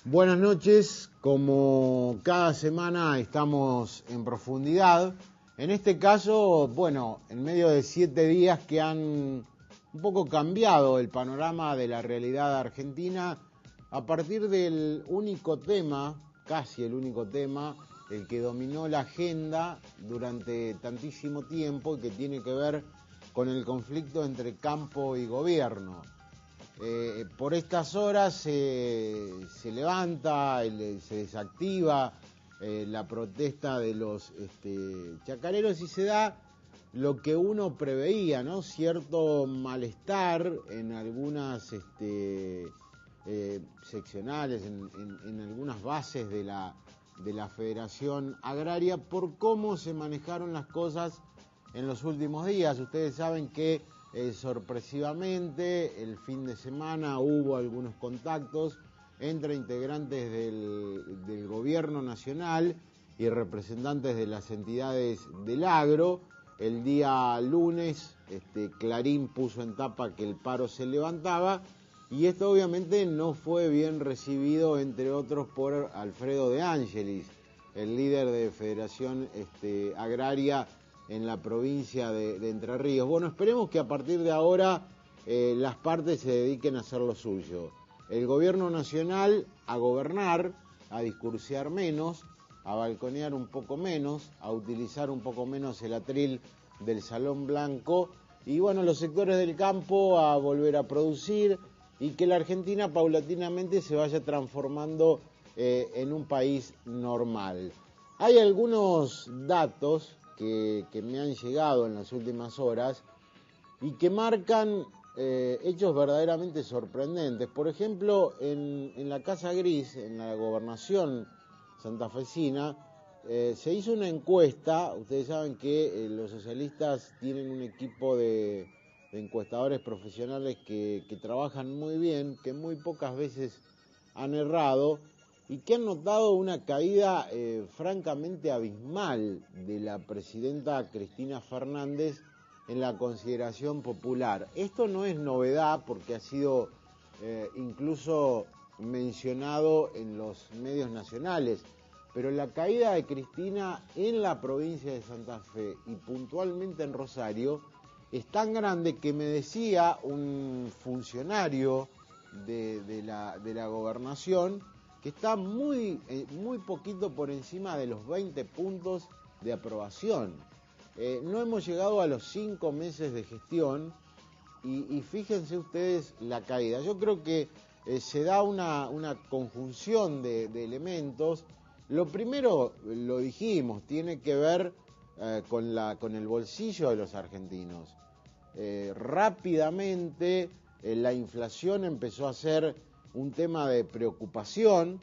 Buenas noches, como cada semana estamos en profundidad. En este caso, bueno, en medio de 7 días que han un poco cambiado el panorama de la realidad argentina, a partir del único tema, casi el único tema, el que dominó la agenda durante tantísimo tiempo, que tiene que ver con el conflicto entre campo y gobierno. Por estas horas se levanta, se desactiva la protesta de los chacareros y se da lo que uno preveía, ¿no? Cierto malestar en algunas seccionales, en algunas bases de la Federación Agraria por cómo se manejaron las cosas en los últimos días. Ustedes saben que sorpresivamente el fin de semana hubo algunos contactos entre integrantes del gobierno nacional y representantes de las entidades del agro. El día lunes Clarín puso en tapa que el paro se levantaba y esto obviamente no fue bien recibido, entre otros, por Alfredo De Angelis, el líder de Federación Agraria en la provincia de Entre Ríos. Bueno, esperemos que a partir de ahora las partes se dediquen a hacer lo suyo. El gobierno nacional a gobernar, a discursear menos, a balconear un poco menos, a utilizar un poco menos el atril del Salón Blanco, y bueno, los sectores del campo a volver a producir y que la Argentina paulatinamente se vaya transformando en un país normal. Hay algunos datos que me han llegado en las últimas horas y que marcan hechos verdaderamente sorprendentes. Por ejemplo, en la Casa Gris, en la gobernación santafesina, se hizo una encuesta. Ustedes saben que los socialistas tienen un equipo de encuestadores profesionales que trabajan muy bien, que muy pocas veces han errado, y que han notado una caída francamente abismal de la presidenta Cristina Fernández en la consideración popular. Esto no es novedad porque ha sido incluso mencionado en los medios nacionales, pero la caída de Cristina en la provincia de Santa Fe y puntualmente en Rosario es tan grande que me decía un funcionario de la gobernación que está muy poquito por encima de los 20 puntos de aprobación. No hemos llegado a los 5 meses de gestión y fíjense ustedes la caída. Yo creo que se da una conjunción de elementos. Lo primero, lo dijimos, tiene que ver con el bolsillo de los argentinos. Rápidamente la inflación empezó a ser un tema de preocupación.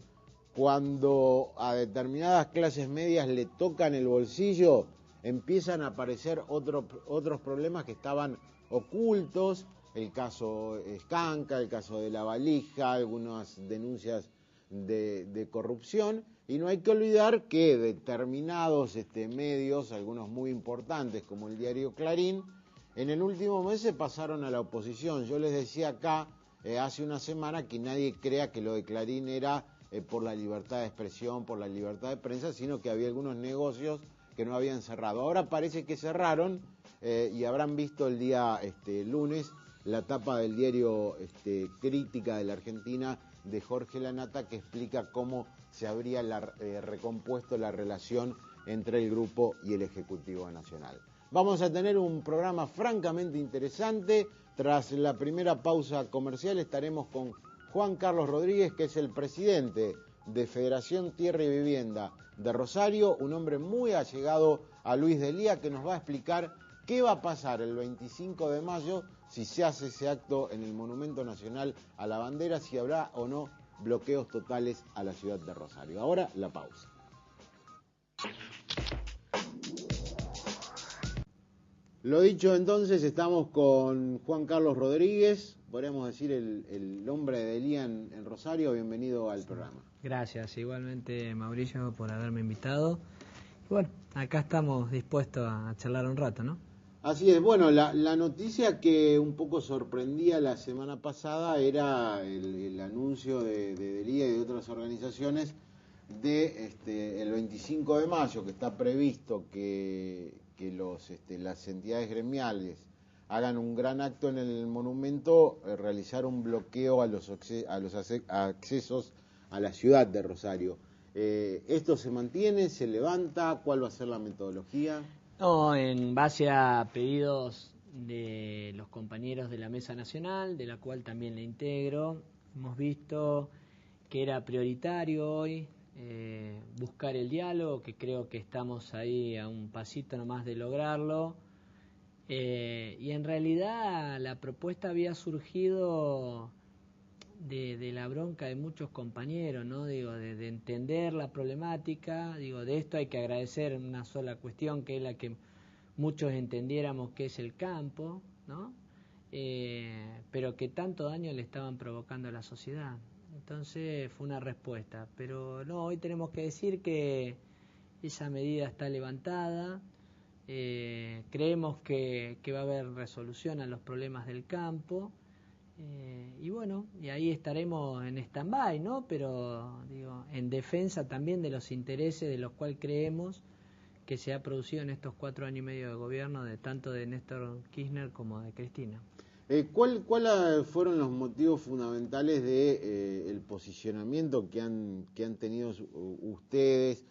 Cuando a determinadas clases medias le tocan el bolsillo, empiezan a aparecer otros problemas que estaban ocultos, el caso Escanca, el caso de la valija, algunas denuncias de corrupción, y no hay que olvidar que determinados medios, algunos muy importantes como el diario Clarín, en el último mes se pasaron a la oposición. Yo les decía acá hace una semana que nadie crea que lo de Clarín era por la libertad de expresión, por la libertad de prensa, sino que había algunos negocios que no habían cerrado. Ahora parece que cerraron y habrán visto el día lunes la tapa del diario Crítica de la Argentina de Jorge Lanata, que explica cómo se habría recompuesto la relación entre el grupo y el Ejecutivo Nacional. Vamos a tener un programa francamente interesante. Tras la primera pausa comercial estaremos con Juan Carlos Rodríguez, que es el presidente de Federación Tierra y Vivienda de Rosario, un hombre muy allegado a Luis Delía, que nos va a explicar qué va a pasar el 25 de mayo si se hace ese acto en el Monumento Nacional a la Bandera, si habrá o no bloqueos totales a la ciudad de Rosario. Ahora la pausa. Lo dicho, entonces, estamos con Juan Carlos Rodríguez, podríamos decir el hombre de Delía en Rosario. Bienvenido al programa. Gracias, igualmente, Mauricio, por haberme invitado. Y bueno, acá estamos dispuestos a charlar un rato, ¿no? Así es, bueno, la noticia que un poco sorprendía la semana pasada era el anuncio de Delía y de otras organizaciones de el 25 de mayo, que está previsto que las entidades gremiales hagan un gran acto en el monumento, realizar un bloqueo a los accesos a la ciudad de Rosario. ¿Esto se mantiene, se levanta? ¿Cuál va a ser la metodología? No, en base a pedidos de los compañeros de la Mesa Nacional, de la cual también le integro, hemos visto que era prioritario hoy buscar el diálogo, que creo que estamos ahí a un pasito nomás de lograrlo. Y en realidad la propuesta había surgido de la bronca de muchos compañeros, ¿no? Digo, de entender la problemática, digo, de esto hay que agradecer una sola cuestión, que es la que muchos entendiéramos que es el campo, ¿no? Pero que tanto daño le estaban provocando a la sociedad. Entonces fue una respuesta, pero no, hoy tenemos que decir que esa medida está levantada. Creemos que va a haber resolución a los problemas del campo. Y bueno, y ahí estaremos en stand-by, ¿no? Pero digo, en defensa también de los intereses de los cuales creemos que se ha producido en estos 4 años y medio de gobierno, de tanto de Néstor Kirchner como de Cristina. ¿Cuál fueron los motivos fundamentales de el posicionamiento que han tenido ustedes?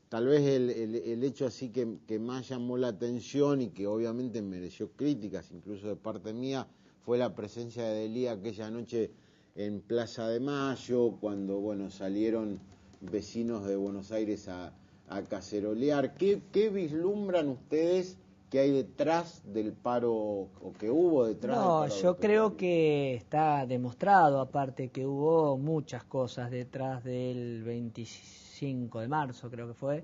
Tal vez el hecho así que más llamó la atención y que obviamente mereció críticas, incluso de parte mía, fue la presencia de Delía aquella noche en Plaza de Mayo, cuando salieron vecinos de Buenos Aires a cacerolear. ¿Qué vislumbran ustedes que hay detrás del paro, o que hubo detrás del paro? No, yo creo que está demostrado, aparte, que hubo muchas cosas detrás del 25 de marzo, creo que fue.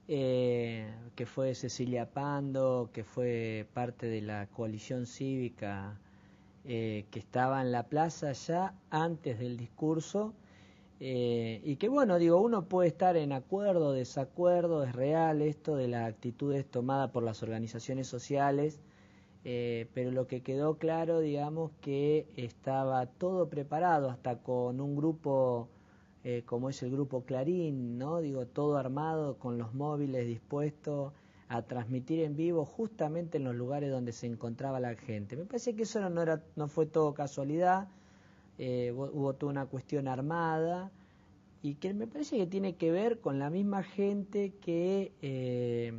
Que fue Cecilia Pando, que fue parte de la coalición cívica que estaba en la plaza ya antes del discurso, y que bueno, digo, uno puede estar en acuerdo, desacuerdo, es real esto de las actitudes tomadas por las organizaciones sociales, pero lo que quedó claro, digamos, que estaba todo preparado, hasta con un grupo como es el grupo Clarín, ¿no? Digo, todo armado, con los móviles dispuestos a transmitir en vivo justamente en los lugares donde se encontraba la gente. Me parece que eso no fue todo casualidad, hubo toda una cuestión armada, y que me parece que tiene que ver con la misma gente que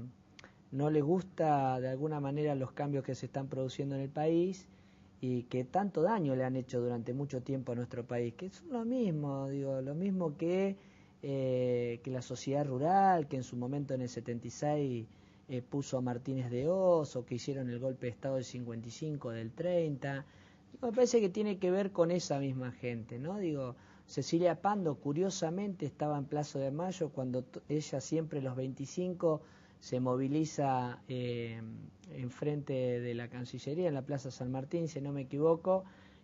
no le gusta de alguna manera los cambios que se están produciendo en el país y que tanto daño le han hecho durante mucho tiempo a nuestro país, que es lo mismo, digo, lo mismo que la sociedad rural, que en su momento en el 76 puso a Martínez de Oz, o que hicieron el golpe de Estado del 55, del 30. Me parece que tiene que ver con esa misma gente, ¿no? Digo, Cecilia Pando, curiosamente, estaba en Plaza de Mayo cuando ella siempre los 25 se moviliza enfrente de la Cancillería, en la Plaza San Martín, si no me equivoco,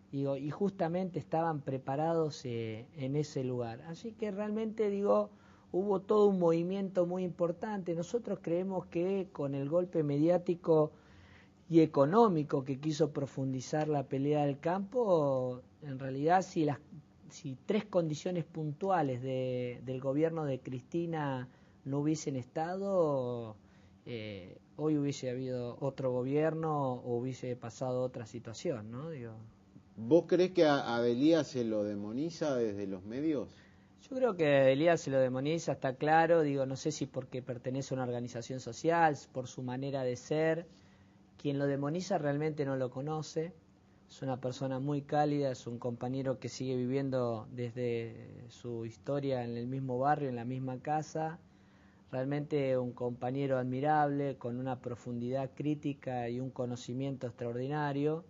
y justamente estaban preparados en ese lugar. Así que realmente, digo, hubo todo un movimiento muy importante. Nosotros creemos que con el golpe mediático y económico que quiso profundizar la pelea del campo, en realidad si 3 condiciones puntuales del gobierno de Cristina no hubiesen estado, hoy hubiese habido otro gobierno o hubiese pasado otra situación, ¿no? Digo, ¿vos creés que a Delía se lo demoniza desde los medios? yo creo que Elías se lo demoniza, está claro, digo, no sé si porque pertenece a una organización social, por su manera de ser. Quien lo demoniza realmente no lo conoce, es una persona muy cálida, es un compañero que sigue viviendo desde su historia en el mismo barrio, en la misma casa, realmente un compañero admirable, con una profundidad crítica y un conocimiento extraordinario,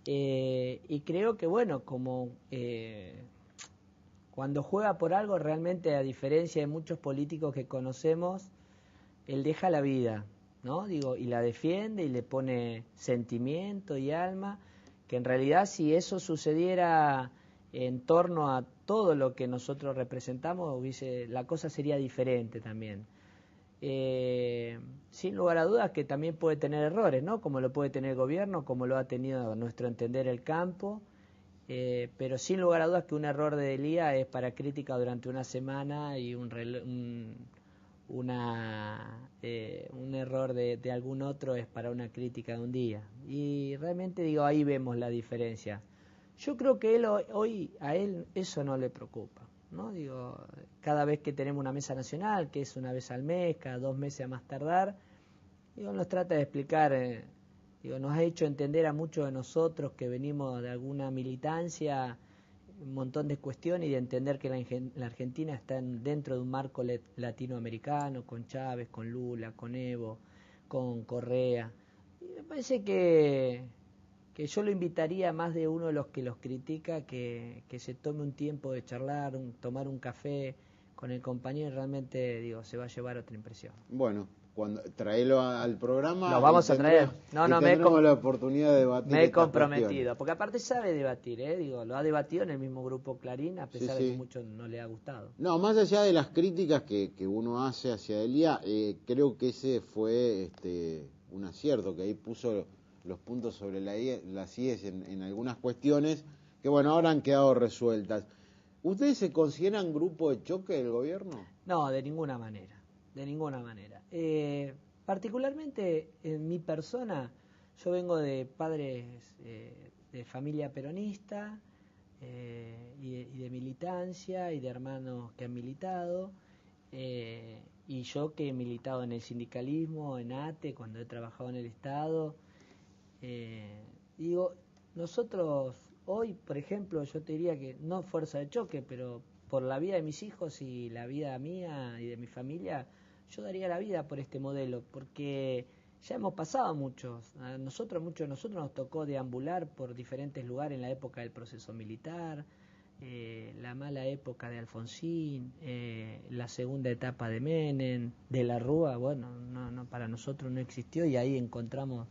y creo que bueno, como cuando juega por algo, realmente, a diferencia de muchos políticos que conocemos, él deja la vida, ¿no? Digo, y la defiende y le pone sentimiento y alma, que en realidad si eso sucediera en torno a todo lo que nosotros representamos, la cosa sería diferente también. sin lugar a dudas que también puede tener errores, ¿no? Como lo puede tener el gobierno, como lo ha tenido a nuestro entender el campo, pero sin lugar a dudas que un error de Elías es para crítica durante una semana y un error de algún otro es para una crítica de un día. Y realmente digo, ahí vemos la diferencia. Yo creo que hoy a él eso no le preocupa, ¿no? Digo, cada vez que tenemos una mesa nacional, que es una vez al mes, cada 2 meses a más tardar, digo, nos trata de explicar, digo, nos ha hecho entender a muchos de nosotros que venimos de alguna militancia un montón de cuestiones y de entender que la Argentina está dentro de un marco latinoamericano, con Chávez, con Lula, con Evo, con Correa. Y me parece que yo lo invitaría a más de uno de los que los critica que se tome un tiempo de charlar, tomar un café con el compañero y realmente, digo, se va a llevar otra impresión. Bueno, traelo al programa. Lo vamos a traer. Tendremos la oportunidad de debatir. Me he comprometido, porque aparte sabe debatir, digo, lo ha debatido en el mismo grupo Clarín, a pesar de que mucho no le ha gustado. No, más allá de las críticas que uno hace hacia Elías, creo que ese fue un acierto, que ahí puso los puntos sobre las IES en algunas cuestiones que, bueno, ahora han quedado resueltas. ¿Ustedes se consideran grupo de choque del gobierno? No, de ninguna manera. De ninguna manera. Particularmente en mi persona, yo vengo de padres de familia peronista y de militancia y de hermanos que han militado y yo que he militado en el sindicalismo, en ATE, cuando he trabajado en el Estado. Digo, nosotros hoy, por ejemplo, yo te diría que no fuerza de choque, pero por la vida de mis hijos y la vida mía y de mi familia, yo daría la vida por este modelo, porque ya hemos pasado muchos de nosotros nos tocó deambular por diferentes lugares en la época del proceso militar, la mala época de Alfonsín, la segunda etapa de Menem, de la Rúa, bueno, no para nosotros no existió y ahí encontramos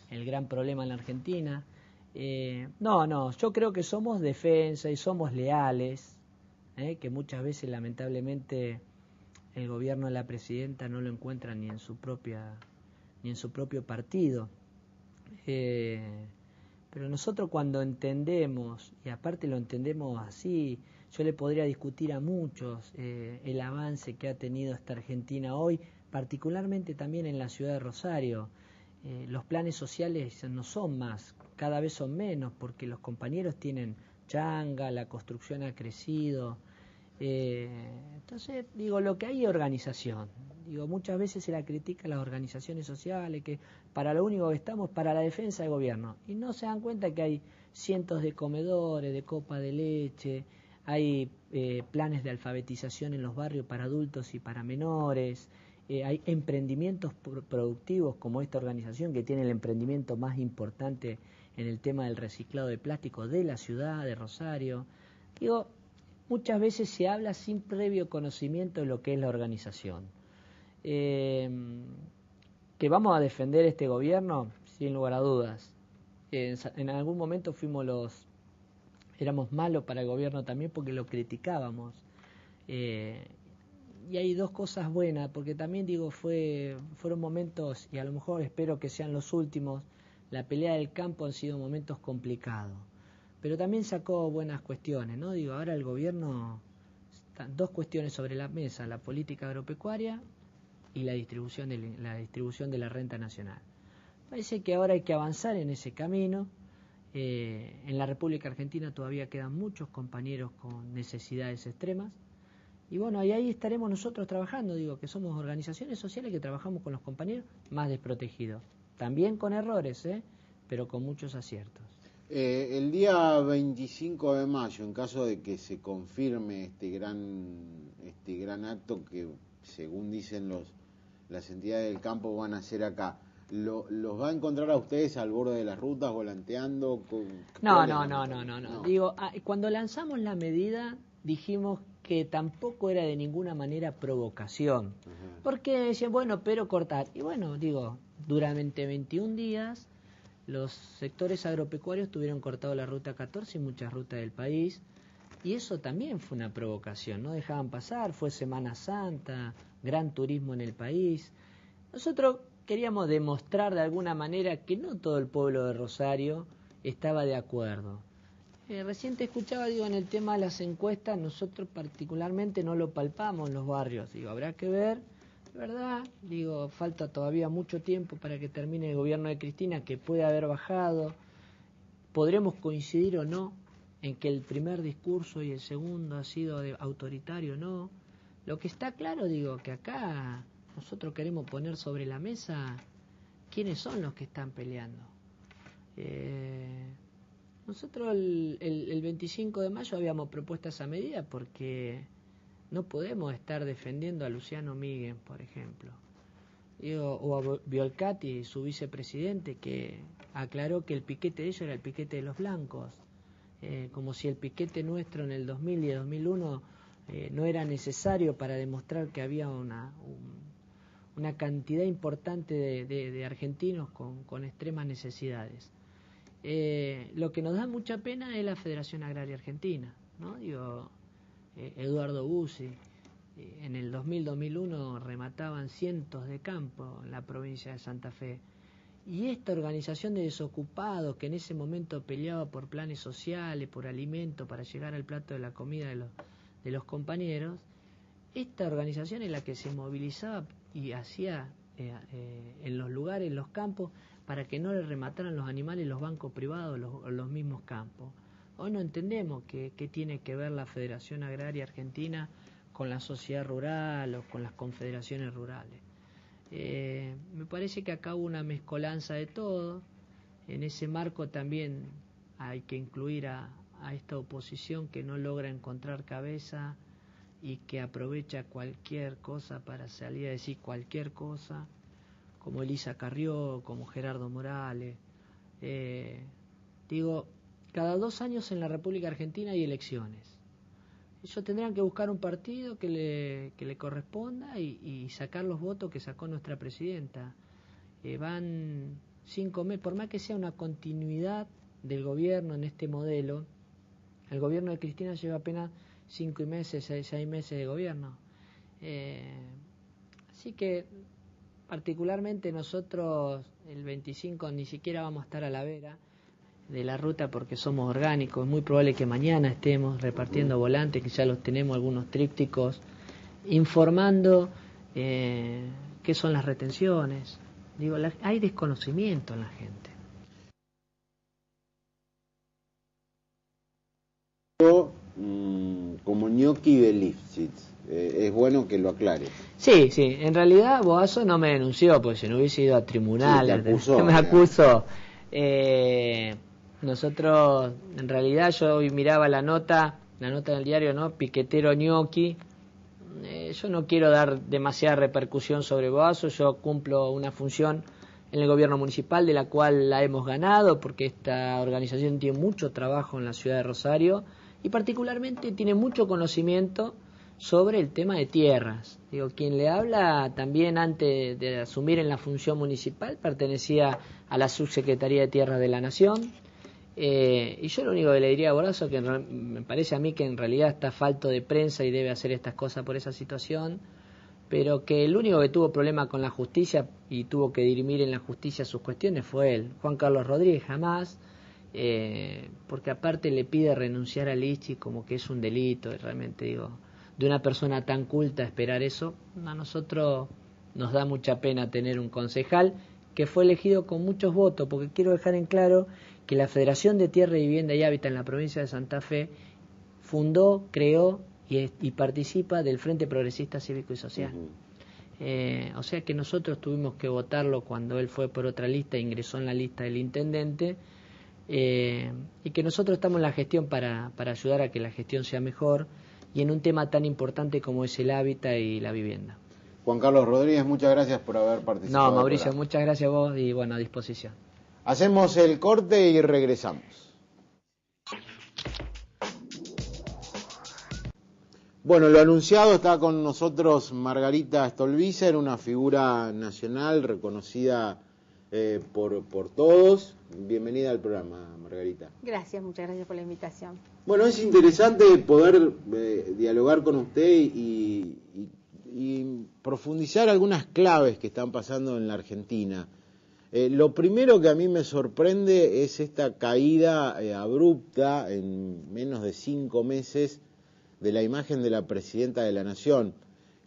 el gran problema en la Argentina. Yo creo que somos defensa y somos leales, que muchas veces lamentablemente el gobierno de la presidenta no lo encuentra ni en su propio partido. Pero nosotros cuando entendemos, y aparte lo entendemos así, yo le podría discutir a muchos el avance que ha tenido esta Argentina hoy, particularmente también en la ciudad de Rosario. Los planes sociales no son más, cada vez son menos, porque los compañeros tienen changa, la construcción ha crecido. Entonces, digo, lo que hay es organización. Digo, muchas veces se la critica a las organizaciones sociales, que para lo único que estamos para la defensa del gobierno. Y no se dan cuenta que hay cientos de comedores, de copa de leche, hay planes de alfabetización en los barrios para adultos y para menores, hay emprendimientos productivos como esta organización que tiene el emprendimiento más importante en el tema del reciclado de plástico de la ciudad de Rosario. Digo, muchas veces se habla sin previo conocimiento de lo que es la organización. Que vamos a defender este gobierno, sin lugar a dudas. En algún momento éramos malos para el gobierno también porque lo criticábamos. Y hay dos cosas buenas, porque también digo, fueron momentos, y a lo mejor espero que sean los últimos, la pelea del campo han sido momentos complicados. Pero también sacó buenas cuestiones, ¿no? Digo, ahora el gobierno, están dos cuestiones sobre la mesa, la política agropecuaria y la distribución de la renta nacional. Parece que ahora hay que avanzar en ese camino. En la República Argentina todavía quedan muchos compañeros con necesidades extremas. Y bueno, y ahí estaremos nosotros trabajando, digo, que somos organizaciones sociales que trabajamos con los compañeros más desprotegidos. También con errores, pero con muchos aciertos. El día 25 de mayo, en caso de que se confirme este gran acto que, según dicen las entidades del campo, van a hacer acá, ¿los va a encontrar a ustedes al borde de las rutas, volanteando? No. Digo, cuando lanzamos la medida, dijimos que tampoco era de ninguna manera provocación. Uh-huh. Porque decían, bueno, pero cortar. Y bueno, digo, durante 21 días los sectores agropecuarios tuvieron cortado la ruta 14 y muchas rutas del país. Y eso también fue una provocación, no dejaban pasar, fue Semana Santa, gran turismo en el país. Nosotros queríamos demostrar de alguna manera que no todo el pueblo de Rosario estaba de acuerdo. Recién te escuchaba, digo, en el tema de las encuestas, nosotros particularmente no lo palpamos en los barrios. Digo, habrá que ver, ¿verdad? Digo, falta todavía mucho tiempo para que termine el gobierno de Cristina, que puede haber bajado. Podremos coincidir o no en que el primer discurso y el segundo ha sido autoritario o no. Lo que está claro, digo, que acá nosotros queremos poner sobre la mesa quiénes son los que están peleando. Nosotros el 25 de mayo habíamos propuesto esa medida porque no podemos estar defendiendo a Luciano Miguel, por ejemplo, o a Biolcati, su vicepresidente, que aclaró que el piquete de ellos era el piquete de los blancos, como si el piquete nuestro en el 2000 y el 2001 no era necesario para demostrar que había una cantidad importante de argentinos con extremas necesidades. Lo que nos da mucha pena es la Federación Agraria Argentina, ¿no? Digo, Eduardo Bussi, en el 2000-2001 remataban cientos de campos en la provincia de Santa Fe. Y esta organización de desocupados que en ese momento peleaba por planes sociales, por alimentos, para llegar al plato de la comida de los compañeros, esta organización es la que se movilizaba y hacía en los lugares, en los campos, para que no le remataran los animales los bancos privados o los mismos campos. Hoy no entendemos qué tiene que ver la Federación Agraria Argentina con la sociedad rural o con las confederaciones rurales. Me parece que acá hubo una mezcolanza de todo. En ese marco también hay que incluir a esta oposición que no logra encontrar cabeza y que aprovecha cualquier cosa para salir a decir cualquier cosa, como Elisa Carrió, como Gerardo Morales. Digo, cada 2 años en la República Argentina hay elecciones. Ellos tendrán que buscar un partido que le corresponda y sacar los votos que sacó nuestra presidenta. Van 5 meses, por más que sea una continuidad del gobierno en este modelo, el gobierno de Cristina lleva apenas 5 meses, 6 meses de gobierno. Así que particularmente nosotros el 25 ni siquiera vamos a estar a la vera de la ruta porque somos orgánicos. Es muy probable que mañana estemos repartiendo volantes, que ya los tenemos, algunos trípticos, informando qué son las retenciones. Digo, hay desconocimiento en la gente. Como ñoqui de Lifshitz, es bueno que lo aclare. Sí, en realidad Boazo no me denunció, porque si no hubiese ido a tribunales, sí, me acusó. Nosotros, en realidad, yo hoy miraba la nota del diario, ¿no? Piquetero ñoqui. Yo no quiero dar demasiada repercusión sobre Boazo. Yo cumplo una función en el gobierno municipal de la cual la hemos ganado, porque esta organización tiene mucho trabajo en la ciudad de Rosario y particularmente tiene mucho conocimiento sobre el tema de tierras. Digo, quien le habla también antes de asumir en la función municipal pertenecía a la Subsecretaría de Tierras de la Nación. Y yo lo único que le diría a Boazo, que me parece a mí que en realidad está falto de prensa y debe hacer estas cosas por esa situación, pero que el único que tuvo problema con la justicia y tuvo que dirimir en la justicia sus cuestiones fue él. Juan Carlos Rodríguez jamás, porque aparte le pide renunciar a Lichi como que es un delito, y realmente digo, de una persona tan culta esperar eso. A nosotros nos da mucha pena tener un concejal que fue elegido con muchos votos, porque quiero dejar en claro que la Federación de Tierra y Vivienda y Hábitat en la provincia de Santa Fe fundó, creó y participa del Frente Progresista Cívico y Social. O sea que nosotros tuvimos que votarlo cuando él fue por otra lista, ingresó en la lista del intendente, y que nosotros estamos en la gestión para ayudar a que la gestión sea mejor y en un tema tan importante como es el hábitat y la vivienda. Juan Carlos Rodríguez, muchas gracias por haber participado. No, Mauricio, muchas gracias a vos y bueno, a disposición. Hacemos el corte y regresamos. Bueno, lo anunciado, está con nosotros Margarita Stolbizer, una figura nacional reconocida por todos. Bienvenida al programa, Margarita. Gracias, muchas gracias por la invitación. Bueno, es interesante poder dialogar con usted y profundizar algunas claves que están pasando en la Argentina. Lo primero que a mí me sorprende es esta caída abrupta en menos de 5 meses de la imagen de la Presidenta de la Nación,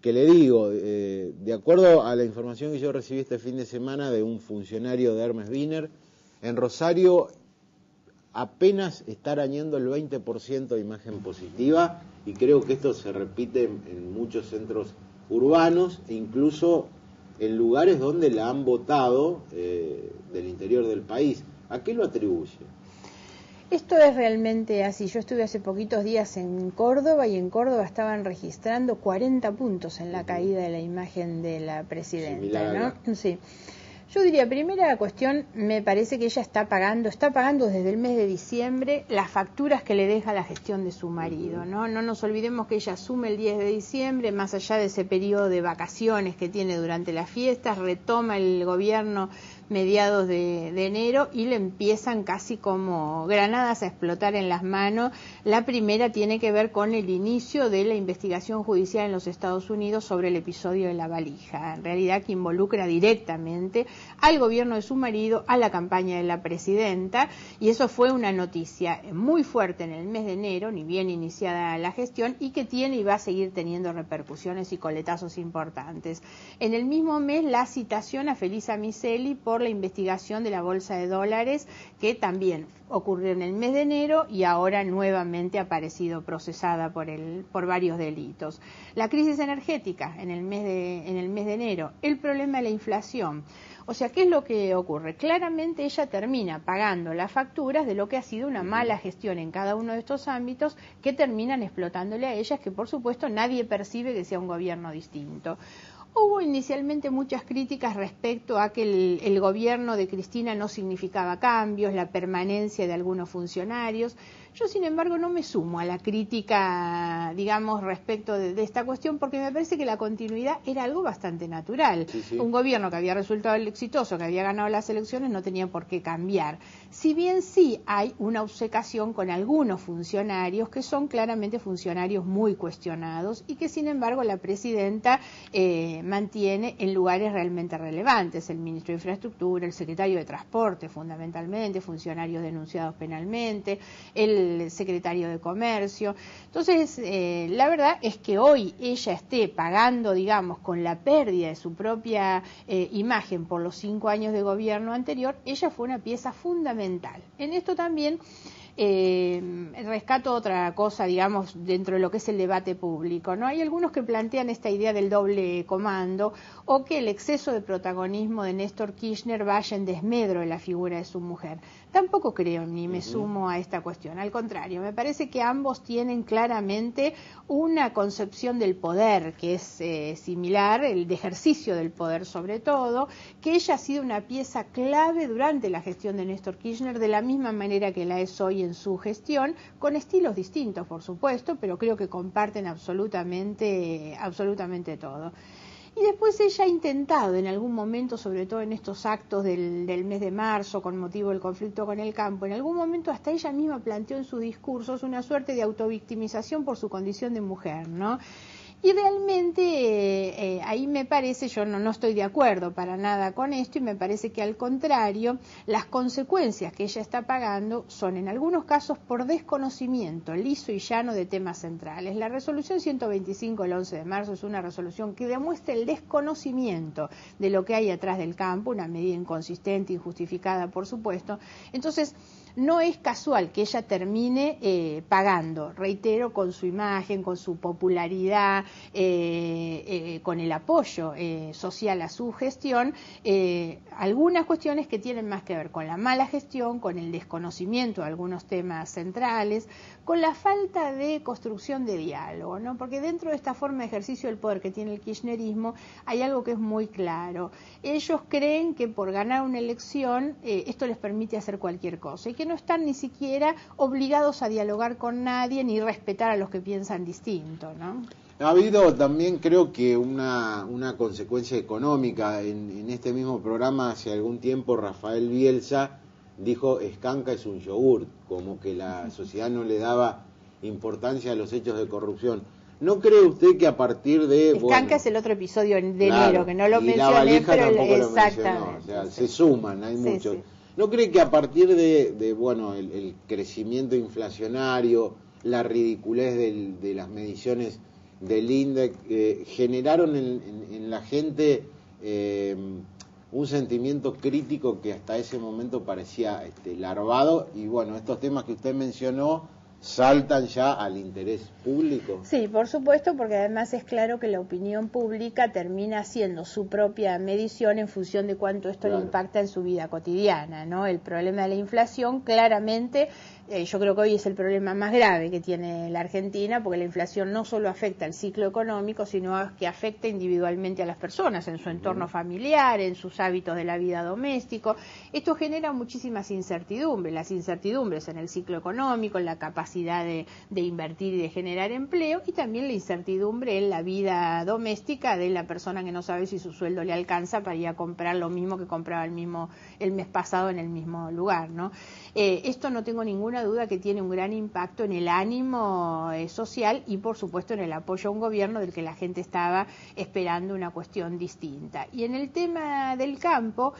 que le digo, de acuerdo a la información que yo recibí este fin de semana de un funcionario de Hermes Wiener, en Rosario apenas está arañando el 20% de imagen positiva, y creo que esto se repite en muchos centros urbanos e incluso en lugares donde la han votado del interior del país. ¿A qué lo atribuye? Esto es realmente así. Yo estuve hace poquitos días en Córdoba y en Córdoba estaban registrando 40 puntos en la caída de la imagen de la presidenta, ¿no? Sí. Yo diría, primera cuestión, me parece que ella está pagando desde el mes de diciembre las facturas que le deja la gestión de su marido, ¿no? No nos olvidemos que ella asume el 10 de diciembre, más allá de ese periodo de vacaciones que tiene durante las fiestas, retoma el gobierno mediados de enero y le empiezan casi como granadas a explotar en las manos. La primera tiene que ver con el inicio de la investigación judicial en los Estados Unidos sobre el episodio de la valija, en realidad que involucra directamente al gobierno de su marido, a la campaña de la presidenta, y eso fue una noticia muy fuerte en el mes de enero, ni bien iniciada la gestión, y que tiene y va a seguir teniendo repercusiones y coletazos importantes. En el mismo mes, la citación a Felisa Micheli por la investigación de la bolsa de dólares, que también ocurrió en el mes de enero y ahora nuevamente ha aparecido procesada por varios delitos. La crisis energética en el mes de enero, el problema de la inflación. O sea, ¿qué es lo que ocurre? Claramente ella termina pagando las facturas de lo que ha sido una mala gestión en cada uno de estos ámbitos, que terminan explotándole a ellas, que por supuesto nadie percibe que sea un gobierno distinto. Hubo inicialmente muchas críticas respecto a que el gobierno de Cristina no significaba cambios, la permanencia de algunos funcionarios. Yo, sin embargo, no me sumo a la crítica, digamos, respecto de esta cuestión, porque me parece que la continuidad era algo bastante natural. Sí. Un gobierno que había resultado exitoso, que había ganado las elecciones, no tenía por qué cambiar. Si bien sí hay una obcecación con algunos funcionarios que son claramente funcionarios muy cuestionados y que, sin embargo, la presidenta mantiene en lugares realmente relevantes. El ministro de Infraestructura, el secretario de Transporte, fundamentalmente, funcionarios denunciados penalmente, el secretario de Comercio. Entonces, la verdad es que hoy ella esté pagando, digamos, con la pérdida de su propia imagen por los 5 años de gobierno anterior, ella fue una pieza fundamental. En esto también rescato otra cosa, digamos, dentro de lo que es el debate público, ¿no? Hay algunos que plantean esta idea del doble comando o que el exceso de protagonismo de Néstor Kirchner vaya en desmedro de la figura de su mujer. Tampoco creo ni me sumo a esta cuestión. Al contrario, me parece que ambos tienen claramente una concepción del poder que es similar, el de ejercicio del poder sobre todo, que ella ha sido una pieza clave durante la gestión de Néstor Kirchner, de la misma manera que la es hoy en su gestión, con estilos distintos, por supuesto, pero creo que comparten absolutamente todo. Y después ella ha intentado en algún momento, sobre todo en estos actos del mes de marzo, con motivo del conflicto con el campo, en algún momento hasta ella misma planteó en sus discursos una suerte de autovictimización por su condición de mujer, ¿no? Y realmente ahí me parece, yo no estoy de acuerdo para nada con esto, y me parece que al contrario, las consecuencias que ella está pagando son en algunos casos por desconocimiento liso y llano de temas centrales. La resolución 125 del 11 de marzo es una resolución que demuestra el desconocimiento de lo que hay atrás del campo, una medida inconsistente, injustificada, por supuesto. Entonces, no es casual que ella termine pagando, reitero, con su imagen, con su popularidad, con el apoyo social a su gestión, algunas cuestiones que tienen más que ver con la mala gestión, con el desconocimiento de algunos temas centrales, con la falta de construcción de diálogo, ¿no? Porque dentro de esta forma de ejercicio del poder que tiene el kirchnerismo hay algo que es muy claro. Ellos creen que por ganar una elección esto les permite hacer cualquier cosa y que no están ni siquiera obligados a dialogar con nadie ni respetar a los que piensan distinto, ¿no? Ha habido también, creo que una consecuencia económica. En este mismo programa hace algún tiempo Rafael Bielsa dijo Escanca es un yogur, como que la sociedad no le daba importancia a los hechos de corrupción. ¿No cree usted que a partir de... Escanca es el otro episodio de enero, que no lo mencioné, la valija pero tampoco lo exactamente. mencionó, o sea, se suman, hay muchos. ¿No cree que a partir de el crecimiento inflacionario, la ridiculez de las mediciones del INDEC, generaron en la gente un sentimiento crítico que hasta ese momento parecía larvado? Y bueno, estos temas que usted mencionó saltan ya al interés público. Sí, por supuesto, porque además es claro que la opinión pública termina haciendo su propia medición en función de cuánto esto le impacta en su vida cotidiana, ¿no? El problema de la inflación claramente, yo creo que hoy es el problema más grave que tiene la Argentina, porque la inflación no solo afecta al ciclo económico, sino que afecta individualmente a las personas, en su entorno familiar, en sus hábitos de la vida doméstico. Esto genera muchísimas incertidumbres, las incertidumbres en el ciclo económico, en la capacidad de invertir y de generar empleo, y también la incertidumbre en la vida doméstica de la persona que no sabe si su sueldo le alcanza para ir a comprar lo mismo que compraba el mes pasado en el mismo lugar, ¿no? Esto no tengo ninguna duda que tiene un gran impacto en el ánimo social y por supuesto en el apoyo a un gobierno del que la gente estaba esperando una cuestión distinta. Y en el tema del campo,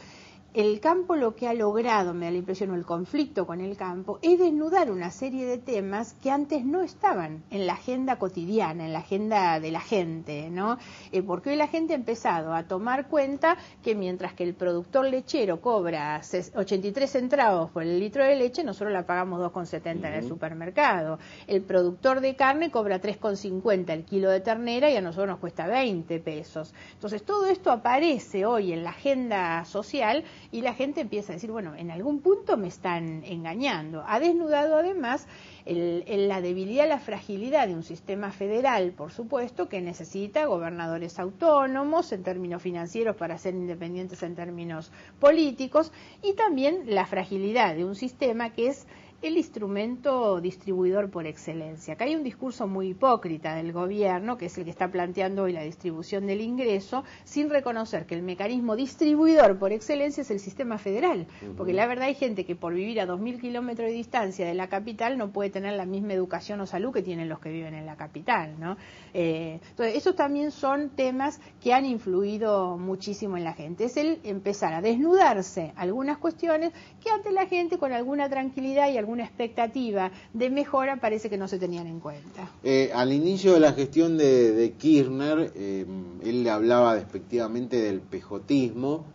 el campo lo que ha logrado, me da la impresión, o el conflicto con el campo, es desnudar una serie de temas que antes no estaban en la agenda cotidiana, en la agenda de la gente, ¿no? Porque hoy la gente ha empezado a tomar cuenta que mientras que el productor lechero cobra 83 centavos por el litro de leche, nosotros la pagamos 2,70 en el supermercado. El productor de carne cobra 3,50 el kilo de ternera y a nosotros nos cuesta 20 pesos. Entonces todo esto aparece hoy en la agenda social y la gente empieza a decir, bueno, en algún punto me están engañando. Ha desnudado además la debilidad, la fragilidad de un sistema federal, por supuesto, que necesita gobernadores autónomos en términos financieros para ser independientes en términos políticos, y también la fragilidad de un sistema que es el instrumento distribuidor por excelencia. Acá hay un discurso muy hipócrita del gobierno, que es el que está planteando hoy la distribución del ingreso, sin reconocer que el mecanismo distribuidor por excelencia es el sistema federal, porque la verdad hay gente que por vivir a 2.000 kilómetros de distancia de la capital no puede tener la misma educación o salud que tienen los que viven en la capital, ¿no? Entonces, esos también son temas que han influido muchísimo en la gente. Es el empezar a desnudarse algunas cuestiones que ante la gente con alguna tranquilidad y alguna expectativa de mejora parece que no se tenían en cuenta. Al inicio de la gestión de Kirchner, él le hablaba despectivamente del pejotismo.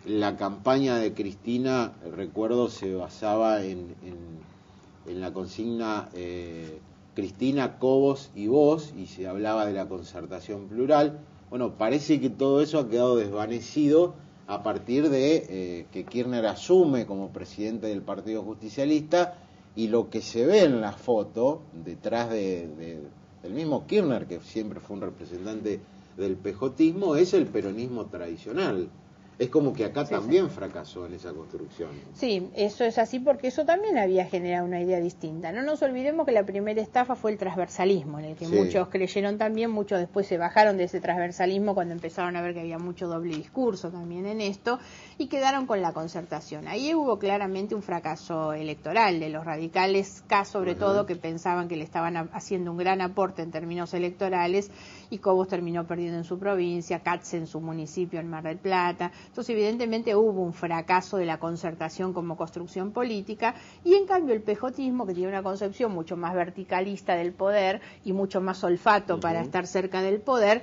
La campaña de Cristina, recuerdo, se basaba en la consigna Cristina, Cobos y vos, y se hablaba de la concertación plural. Bueno, parece que todo eso ha quedado desvanecido a partir de que Kirchner asume como presidente del Partido Justicialista, y lo que se ve en la foto detrás del mismo Kirchner, que siempre fue un representante del pejotismo, es el peronismo tradicional. Es como que acá también fracasó en esa construcción. Sí, eso es así, porque eso también había generado una idea distinta. No nos olvidemos que la primera estafa fue el transversalismo, en el que muchos creyeron también, muchos después se bajaron de ese transversalismo cuando empezaron a ver que había mucho doble discurso también en esto, y quedaron con la concertación. Ahí hubo claramente un fracaso electoral de los radicales, sobre todo, que pensaban que le estaban haciendo un gran aporte en términos electorales, y Cobos terminó perdiendo en su provincia, Katz en su municipio en Mar del Plata. Entonces, evidentemente, hubo un fracaso de la concertación como construcción política, y en cambio el pejotismo, que tiene una concepción mucho más verticalista del poder y mucho más olfato para estar cerca del poder,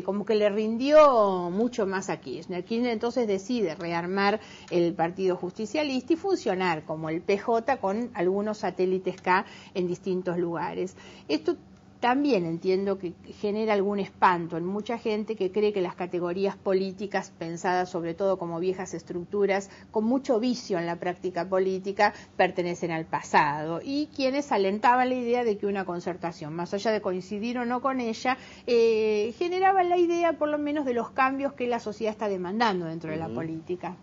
como que le rindió mucho más a Kirchner. Kirchner entonces decide rearmar el Partido Justicialista y funcionar como el PJ con algunos satélites K en distintos lugares. Esto también entiendo que genera algún espanto en mucha gente que cree que las categorías políticas, pensadas sobre todo como viejas estructuras, con mucho vicio en la práctica política, pertenecen al pasado, y quienes alentaban la idea de que una concertación, más allá de coincidir o no con ella, generaba la idea por lo menos de los cambios que la sociedad está demandando dentro de la política.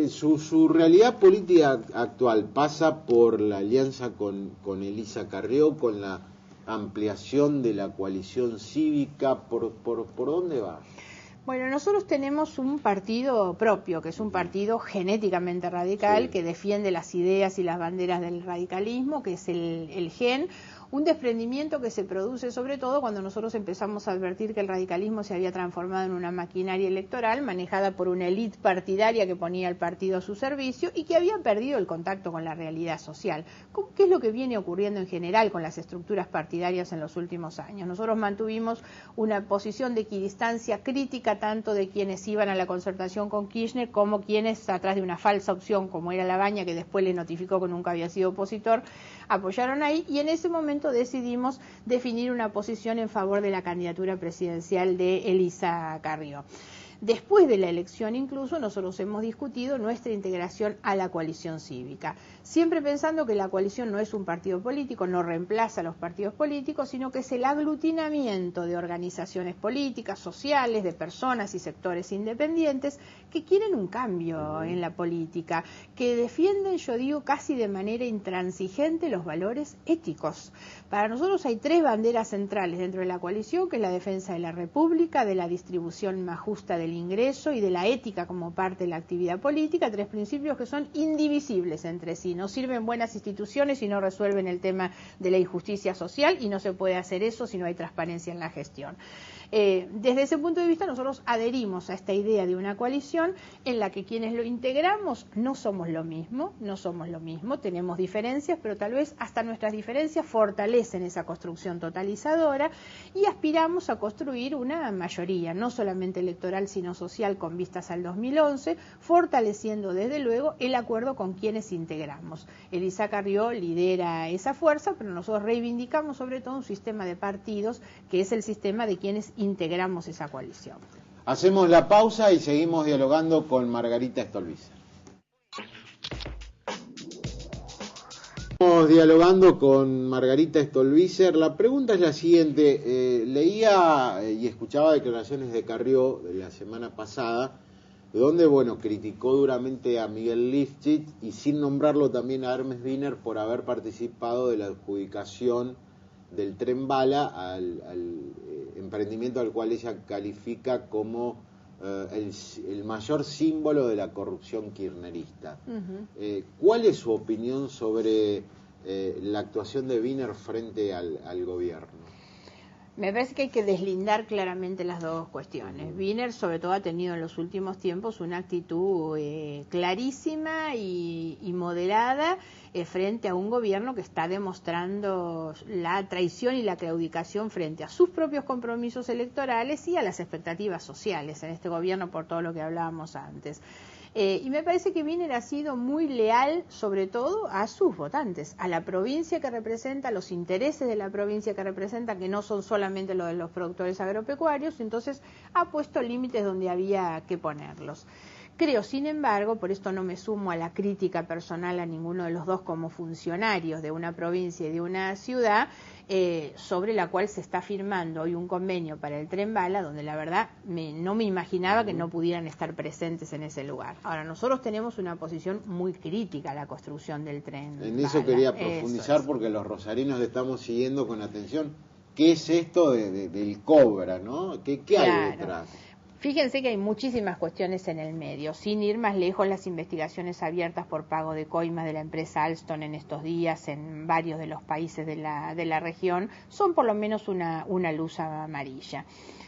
Su realidad política actual pasa por la alianza con Elisa Carrió, con la ampliación de la coalición cívica? ¿Por dónde va? Bueno, nosotros tenemos un partido propio, que es un partido genéticamente radical, sí, que defiende las ideas y las banderas del radicalismo, que es el GEN, un desprendimiento que se produce sobre todo cuando nosotros empezamos a advertir que el radicalismo se había transformado en una maquinaria electoral manejada por una élite partidaria que ponía al partido a su servicio y que había perdido el contacto con la realidad social. ¿Qué es lo que viene ocurriendo en general con las estructuras partidarias en los últimos años? Nosotros mantuvimos una posición de equidistancia crítica tanto de quienes iban a la concertación con Kirchner como quienes, atrás de una falsa opción como era Labaña, que después le notificó que nunca había sido opositor, apoyaron ahí, y en ese momento decidimos definir una posición en favor de la candidatura presidencial de Elisa Carrió. Después de la elección incluso nosotros hemos discutido nuestra integración a la coalición cívica, siempre pensando que la coalición no es un partido político, no reemplaza a los partidos políticos, sino que es el aglutinamiento de organizaciones políticas, sociales, de personas y sectores independientes que quieren un cambio en la política, que defienden, yo digo, casi de manera intransigente los valores éticos. Para nosotros hay tres banderas centrales dentro de la coalición, que es la defensa de la República, de la distribución más justa del ingreso y de la ética como parte de la actividad política, tres principios que son indivisibles entre sí. No sirven buenas instituciones si no resuelven el tema de la injusticia social, y no se puede hacer eso si no hay transparencia en la gestión. Desde ese punto de vista nosotros adherimos a esta idea de una coalición en la que quienes lo integramos no somos lo mismo, tenemos diferencias, pero tal vez hasta nuestras diferencias fortalecen esa construcción totalizadora, y aspiramos a construir una mayoría, no solamente electoral sino social, con vistas al 2011, fortaleciendo desde luego el acuerdo con quienes integramos. Elisa Carrió lidera esa fuerza, pero nosotros reivindicamos sobre todo un sistema de partidos que es el sistema de quienes integramos esa coalición. Hacemos la pausa y seguimos dialogando con Margarita Stolbizer. Estamos dialogando con Margarita Stolbizer. La pregunta es la siguiente. Leía y escuchaba declaraciones de Carrió de la semana pasada, donde, bueno, criticó duramente a Miguel Lifchit y sin nombrarlo también a Hermes Wiener por haber participado de la adjudicación del Tren Bala al emprendimiento al cual ella califica como el mayor símbolo de la corrupción kirchnerista. ¿Cuál es su opinión sobre la actuación de Wiener frente al gobierno? Me parece que hay que deslindar claramente las dos cuestiones. Wiener, sobre todo, ha tenido en los últimos tiempos una actitud clarísima y moderada frente a un gobierno que está demostrando la traición y la claudicación frente a sus propios compromisos electorales y a las expectativas sociales en este gobierno, por todo lo que hablábamos antes. Y me parece que Wiener ha sido muy leal, sobre todo, a sus votantes, a la provincia que representa, a los intereses de la provincia que representa, que no son solamente los de los productores agropecuarios, entonces ha puesto límites donde había que ponerlos. Creo, sin embargo, por esto no me sumo a la crítica personal a ninguno de los dos como funcionarios de una provincia y de una ciudad, sobre la cual se está firmando hoy un convenio para el Tren Bala, donde la verdad no me imaginaba que no pudieran estar presentes en ese lugar. Ahora, nosotros tenemos una posición muy crítica a la construcción del Tren Bala. En eso quería profundizar, porque los rosarinos le estamos siguiendo con atención. ¿Qué es esto del Cobra, no? ¿Qué hay detrás? Fíjense que hay muchísimas cuestiones en el medio. Sin ir más lejos, las investigaciones abiertas por pago de coimas de la empresa Alstom en estos días en varios de los países de la región son por lo menos una luz amarilla.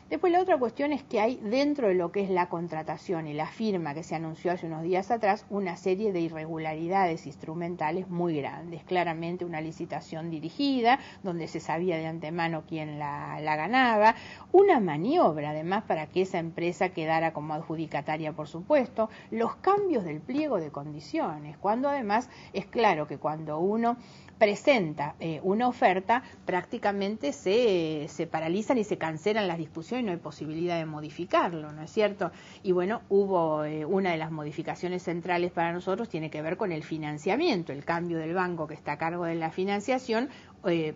Después, la otra cuestión es que hay dentro de lo que es la contratación y la firma que se anunció hace unos días atrás una serie de irregularidades instrumentales muy grandes. Claramente una licitación dirigida, donde se sabía de antemano quién la ganaba, una maniobra además para que esa empresa quedara como adjudicataria, por supuesto, los cambios del pliego de condiciones, cuando además es claro que cuando uno presenta una oferta, prácticamente se paralizan y se cancelan las discusiones y no hay posibilidad de modificarlo, ¿no es cierto? Y bueno, hubo una de las modificaciones centrales para nosotros, tiene que ver con el financiamiento, el cambio del banco que está a cargo de la financiación,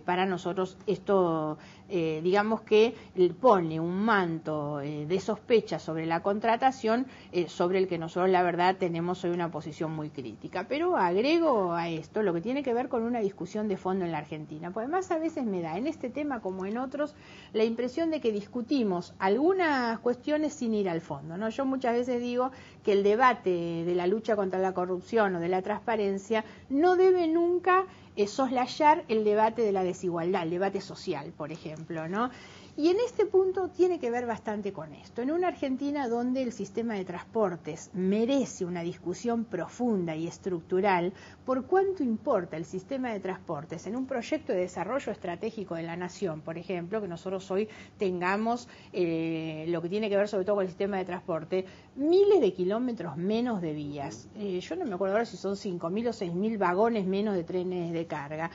para nosotros esto, digamos que pone un manto de sospecha sobre la contratación, sobre el que nosotros la verdad tenemos hoy una posición muy crítica. Pero agrego a esto lo que tiene que ver con una discusión de fondo en la Argentina, porque además a veces me da en este tema como en otros la impresión de que discutimos algunas cuestiones sin ir al fondo, ¿no? Yo muchas veces digo que el debate de la lucha contra la corrupción o de la transparencia no debe nunca soslayar el debate de la desigualdad, el debate social, por ejemplo, ¿no? Y en este punto tiene que ver bastante con esto. En una Argentina donde el sistema de transportes merece una discusión profunda y estructural por cuánto importa el sistema de transportes en un proyecto de desarrollo estratégico de la nación, por ejemplo, que nosotros hoy tengamos lo que tiene que ver sobre todo con el sistema de transporte, miles de kilómetros menos de vías. Yo no me acuerdo ahora si son 5.000 o 6.000 vagones menos de trenes de carga.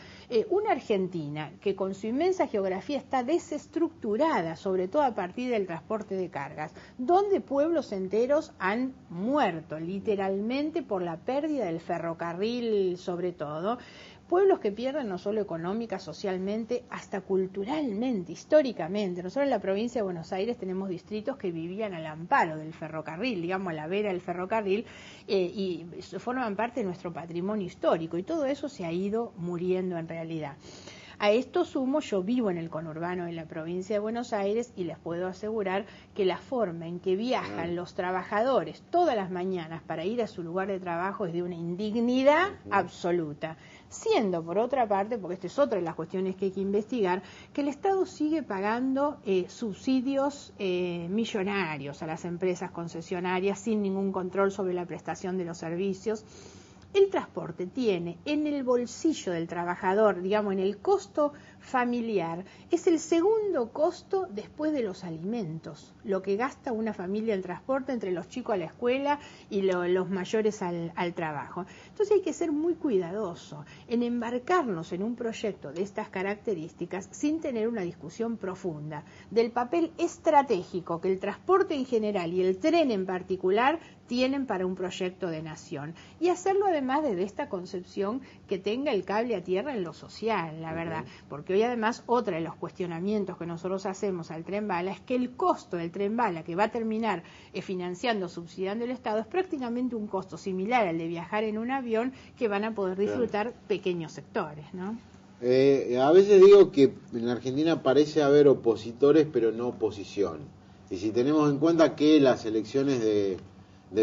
Una Argentina que con su inmensa geografía está desestructurada, sobre todo a partir del transporte de cargas, donde pueblos enteros han muerto literalmente por la pérdida del ferrocarril, sobre todo. Pueblos que pierden no solo económica, socialmente, hasta culturalmente, históricamente. Nosotros en la provincia de Buenos Aires tenemos distritos que vivían al amparo del ferrocarril, digamos a la vera del ferrocarril, y forman parte de nuestro patrimonio histórico, y todo eso se ha ido muriendo en realidad. A esto sumo, yo vivo en el conurbano de la provincia de Buenos Aires y les puedo asegurar que la forma en que viajan los trabajadores todas las mañanas para ir a su lugar de trabajo es de una indignidad absoluta. Siendo, por otra parte, porque esta es otra de las cuestiones que hay que investigar, que el Estado sigue pagando subsidios millonarios a las empresas concesionarias sin ningún control sobre la prestación de los servicios. El transporte tiene en el bolsillo del trabajador, digamos, en el costo familiar, es el segundo costo después de los alimentos, lo que gasta una familia en transporte entre los chicos a la escuela y los mayores al trabajo. Entonces hay que ser muy cuidadoso en embarcarnos en un proyecto de estas características sin tener una discusión profunda del papel estratégico que el transporte en general y el tren en particular tienen para un proyecto de nación, y hacerlo además desde esta concepción que tenga el cable a tierra en lo social, la verdad, porque hoy además otra de los cuestionamientos que nosotros hacemos al tren bala es que el costo del tren bala que va a terminar financiando, subsidiando el Estado, es prácticamente un costo similar al de viajar en un avión que van a poder disfrutar pequeños sectores, ¿no? A veces digo que en la Argentina parece haber opositores pero no oposición, y si tenemos en cuenta que las elecciones de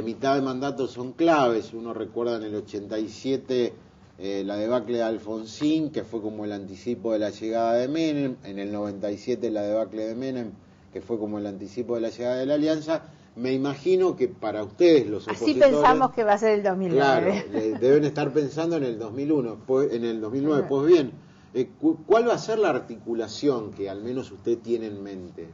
mitad de mandato son claves. Uno recuerda en el 87 la debacle de Alfonsín, que fue como el anticipo de la llegada de Menem, en el 97 la debacle de Menem, que fue como el anticipo de la llegada de la Alianza. Me imagino que para ustedes los opositores... Así pensamos que va a ser el 2009. Claro, deben estar pensando en el 2001, en el 2009. Pues bien, ¿cuál va a ser la articulación que al menos usted tiene en mente?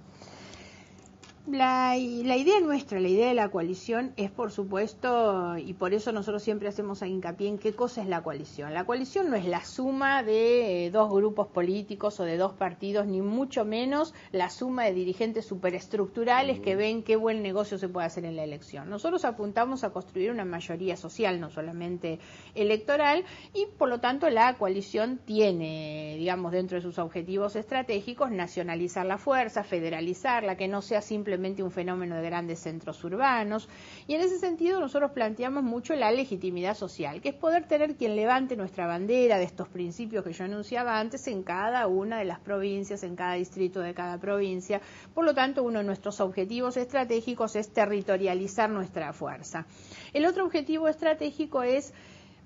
La idea nuestra, la idea de la coalición es, por supuesto, y por eso nosotros siempre hacemos hincapié en qué cosa es la coalición. La coalición no es la suma de dos grupos políticos o de dos partidos, ni mucho menos la suma de dirigentes superestructurales que ven qué buen negocio se puede hacer en la elección. Nosotros apuntamos a construir una mayoría social, no solamente electoral, y por lo tanto la coalición tiene, digamos, dentro de sus objetivos estratégicos, nacionalizar la fuerza, federalizarla, que no sea simplemente un fenómeno de grandes centros urbanos, y en ese sentido nosotros planteamos mucho la legitimidad social, que es poder tener quien levante nuestra bandera de estos principios que yo anunciaba antes en cada una de las provincias, en cada distrito de cada provincia. Por lo tanto, uno de nuestros objetivos estratégicos es territorializar nuestra fuerza. El otro objetivo estratégico es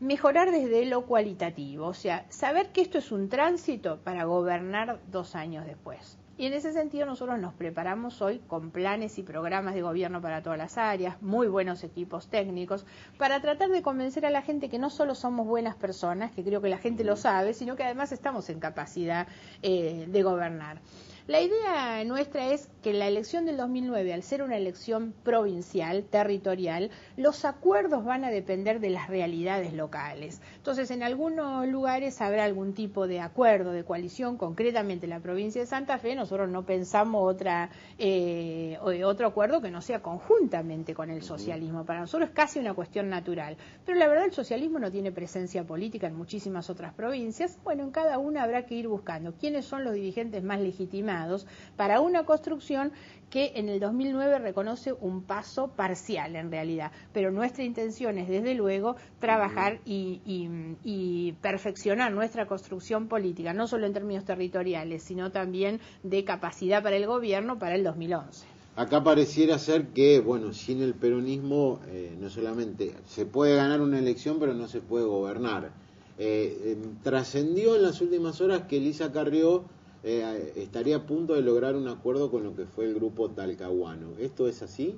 mejorar desde lo cualitativo, o sea, saber que esto es un tránsito para gobernar 2 años después. Y en ese sentido nosotros nos preparamos hoy con planes y programas de gobierno para todas las áreas, muy buenos equipos técnicos, para tratar de convencer a la gente que no solo somos buenas personas, que creo que la gente lo sabe, sino que además estamos en capacidad de gobernar. La idea nuestra es que la elección del 2009, al ser una elección provincial, territorial, los acuerdos van a depender de las realidades locales. Entonces, en algunos lugares habrá algún tipo de acuerdo, de coalición, concretamente en la provincia de Santa Fe, nosotros no pensamos otro acuerdo que no sea conjuntamente con el socialismo. Para nosotros es casi una cuestión natural. Pero la verdad, el socialismo no tiene presencia política en muchísimas otras provincias. Bueno, en cada una habrá que ir buscando quiénes son los dirigentes más legitimados para una construcción que en el 2009 reconoce un paso parcial en realidad, pero nuestra intención es desde luego trabajar y perfeccionar nuestra construcción política, no solo en términos territoriales, sino también de capacidad para el gobierno para el 2011. Acá pareciera ser que, bueno, sin el peronismo no solamente se puede ganar una elección, pero no se puede gobernar. Trascendió en las últimas horas que Elisa Carrió estaría a punto de lograr un acuerdo con lo que fue el grupo Talcahuano. ¿Esto es así?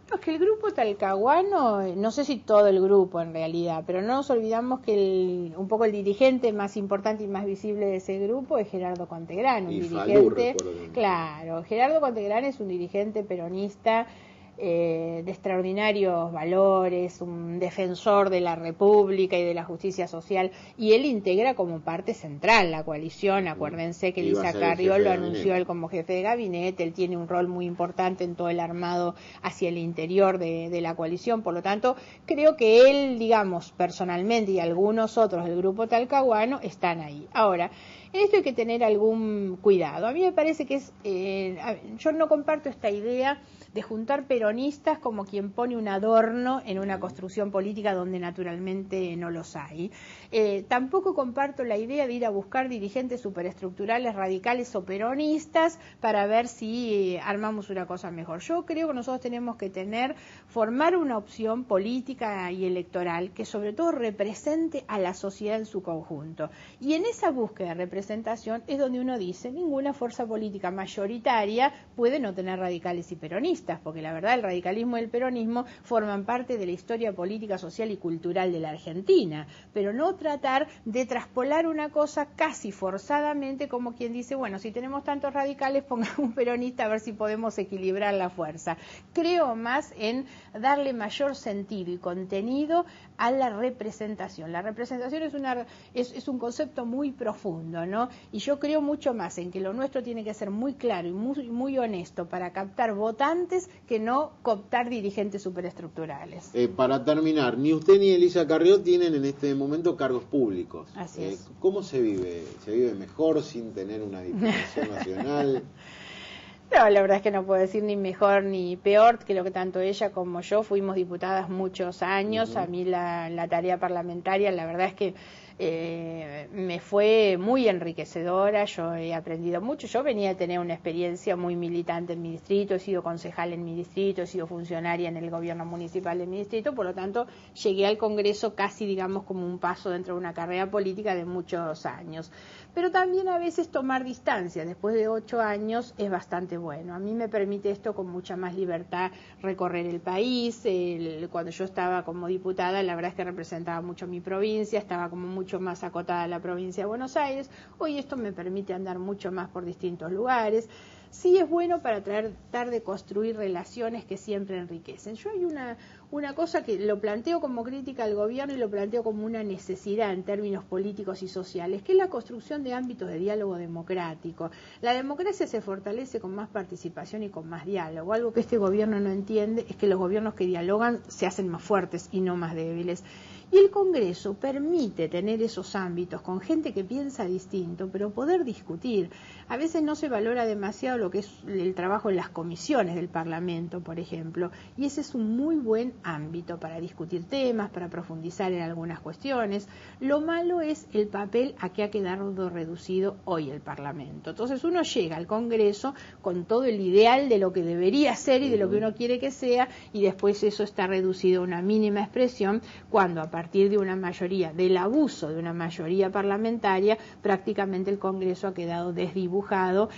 No, es que el grupo Talcahuano, no sé si todo el grupo en realidad, pero no nos olvidamos que un poco el dirigente más importante y más visible de ese grupo es Gerardo Contegrán, un dirigente, claro, Gerardo Contegrán es un dirigente peronista de extraordinarios valores, un defensor de la República y de la justicia social, y él integra como parte central la coalición. Acuérdense que Elisa Carrió lo anunció él como jefe de gabinete, él tiene un rol muy importante en todo el armado hacia el interior de la coalición, por lo tanto creo que él, digamos, personalmente y algunos otros del grupo Talcahuano están ahí. Ahora, en esto hay que tener algún cuidado. A mí me parece que yo no comparto esta idea de juntar peronistas como quien pone un adorno en una construcción política donde naturalmente no los hay. Tampoco comparto la idea de ir a buscar dirigentes superestructurales, radicales o peronistas para ver si armamos una cosa mejor. Yo creo que nosotros tenemos que formar una opción política y electoral que sobre todo represente a la sociedad en su conjunto. Y en esa búsqueda de representación es donde uno dice, ninguna fuerza política mayoritaria puede no tener radicales y peronistas, porque la verdad el radicalismo y el peronismo forman parte de la historia política, social y cultural de la Argentina, pero no tratar de traspolar una cosa casi forzadamente como quien dice, bueno, si tenemos tantos radicales, pongamos un peronista a ver si podemos equilibrar la fuerza. Creo más en darle mayor sentido y contenido a la representación. La representación es un concepto muy profundo, ¿no? Y yo creo mucho más en que lo nuestro tiene que ser muy claro y muy honesto para captar votantes que no cooptar dirigentes superestructurales. Para terminar, ni usted ni Elisa Carrió tienen en este momento cargos públicos. Así es. ¿Cómo se vive? ¿Se vive mejor sin tener una diputación nacional? No, la verdad es que no puedo decir ni mejor ni peor, que lo que tanto ella como yo fuimos diputadas muchos años. A mí la tarea parlamentaria, la verdad es que me fue muy enriquecedora, yo he aprendido mucho. Yo venía a tener una experiencia muy militante en mi distrito, he sido concejal en mi distrito, he sido funcionaria en el gobierno municipal de mi distrito, por lo tanto llegué al Congreso casi, digamos, como un paso dentro de una carrera política de muchos años. Pero también a veces tomar distancia, después de 8 años, es bastante bueno. A mí me permite esto con mucha más libertad recorrer el país. Cuando yo estaba como diputada, la verdad es que representaba mucho mi provincia, estaba como mucho más acotada a la provincia de Buenos Aires. Hoy esto me permite andar mucho más por distintos lugares. Sí es bueno para tratar de construir relaciones que siempre enriquecen. Yo hay una cosa que lo planteo como crítica al gobierno y lo planteo como una necesidad en términos políticos y sociales, que es la construcción de ámbitos de diálogo democrático. La democracia se fortalece con más participación y con más diálogo. Algo que este gobierno no entiende es que los gobiernos que dialogan se hacen más fuertes y no más débiles. Y el Congreso permite tener esos ámbitos con gente que piensa distinto, pero poder discutir. A veces no se valora demasiado lo que es el trabajo en las comisiones del Parlamento, por ejemplo, y ese es un muy buen ámbito para discutir temas, para profundizar en algunas cuestiones. Lo malo es el papel a que ha quedado reducido hoy el Parlamento. Entonces uno llega al Congreso con todo el ideal de lo que debería ser y de lo que uno quiere que sea, y después eso está reducido a una mínima expresión cuando a partir de una mayoría, del abuso de una mayoría parlamentaria, prácticamente el Congreso ha quedado desdibujado,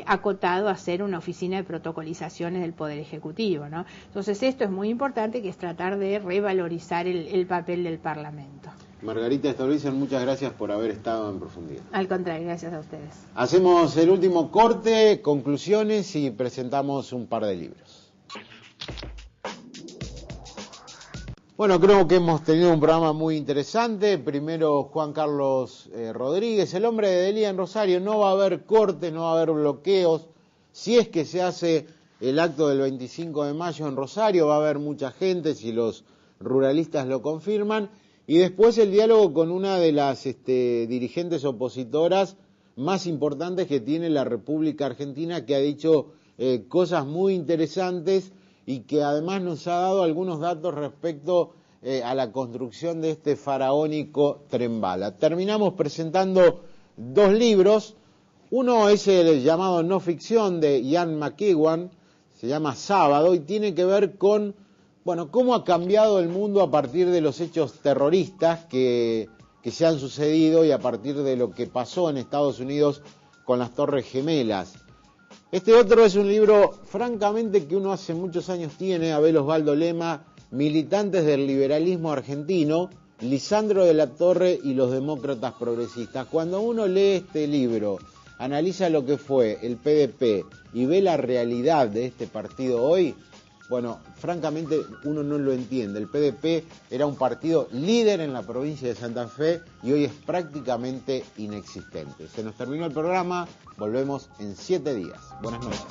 acotado a ser una oficina de protocolizaciones del Poder Ejecutivo, ¿no? Entonces esto es muy importante, que es tratar de revalorizar el papel del Parlamento. Margarita Stolbizer, muchas gracias por haber estado en profundidad. Al contrario, gracias a ustedes. Hacemos el último corte, conclusiones y presentamos un par de libros. Bueno, creo que hemos tenido un programa muy interesante. Primero Juan Carlos Rodríguez, el hombre de Delía en Rosario. No va a haber cortes, no va a haber bloqueos. Si es que se hace el acto del 25 de mayo en Rosario, va a haber mucha gente, si los ruralistas lo confirman. Y después el diálogo con una de las dirigentes opositoras más importantes que tiene la República Argentina, que ha dicho cosas muy interesantes y que además nos ha dado algunos datos respecto a la construcción de este faraónico tren bala. Terminamos presentando dos libros. Uno es el llamado No Ficción de Ian McEwan, se llama Sábado y tiene que ver con cómo ha cambiado el mundo a partir de los hechos terroristas que se han sucedido y a partir de lo que pasó en Estados Unidos con las Torres Gemelas. Este otro es un libro, francamente, que uno hace muchos años tiene, Abel Osvaldo Lema, Militantes del Liberalismo Argentino, Lisandro de la Torre y los Demócratas Progresistas. Cuando uno lee este libro, analiza lo que fue el PDP y ve la realidad de este partido hoy, francamente uno no lo entiende. El PDP era un partido líder en la provincia de Santa Fe y hoy es prácticamente inexistente. Se nos terminó el programa, volvemos en 7 días. Buenas noches.